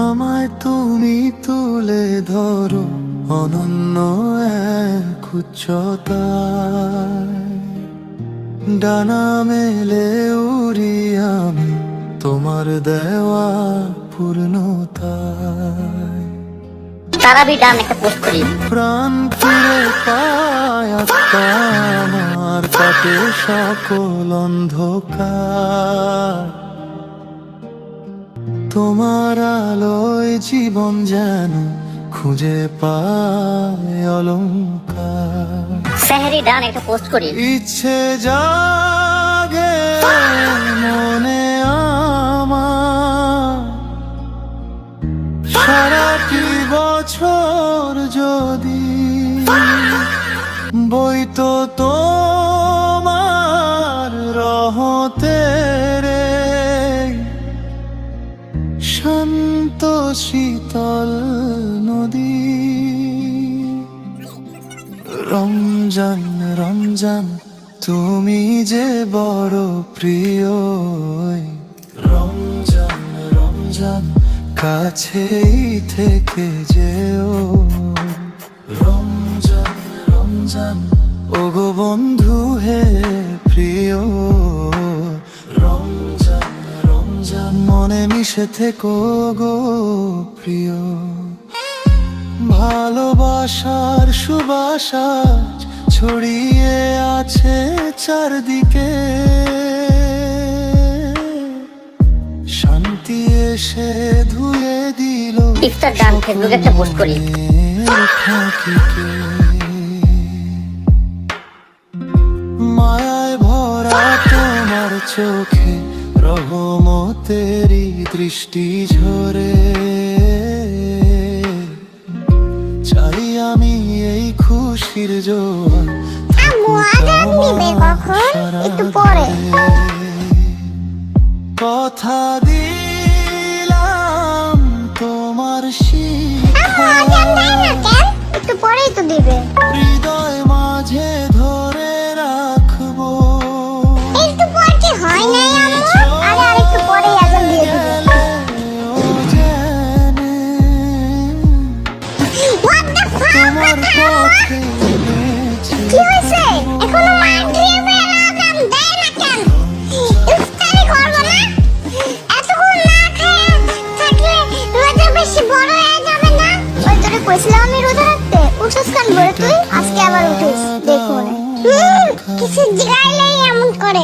আমায় তুমি তুলে ধরো অনন্য এক উচ্চতায়, ডানা মেলে উড়ি আমি তোমার দেওয়া পূর্ণতায়। তারাবি ডান একটা পোস্ট করি। প্রাণ ফিরে পায় আত্মা আমার, কাটে সকল অন্ধকার, তোমার আলোয় জীবন যেন খুঁজে পায় অলংকার। সেহরি ডান একটা পোস্ট করি। ইচ্ছে জাগে মনে আমার, সারাটি বছর যদি বইতো তোমার রহমতের শান্ত শীতল নদী। রমজান রমজান তুমি যে বড় প্রিয়, রমজান রমজান কাছেই থেকে যেও। রমজান রমজান ওগো বন্ধু হে প্রিয়, রমজান রমজান মনে মিশে থেকো গো প্রিয়। ভালোবাসার সুবাসা ছড়িয়ে আছে চারদিকে, শান্তি এসে ধুয়ে দিল ইফতার ডান ফেসবুকে একটা পোস্ট করি। মায়ায় ভরা তোমার চোখে রহমতেরই দৃষ্টি ঝরে, চাই আমি এই খুশির জোয়ার কথা দিলাম তোমার শিক্ষা, একটু পরেই তো দিবে। হৃদয় মাঝে ধরে রাখবো। একটু পর কি হয় নাই আম্মু? আরে আরেকটু পরেই আজান দিয়ে দিবে। What the fuck? তোমার পথে কি হইছে? এখনো মাগরিবের আজান দেয় না কেন? ইফতারি করব না? এতক্ষণ না খেয়ে থাকলে রোজা বেশি বড় হয়ে যাবে না? ওই তোরে কইছিলাম আমি রোজা রাখতে। উঠছিস কেন বলে তুই? আজকে আবার উঠিস। দেখো না। কিছু জিগাইলেই এমন করে।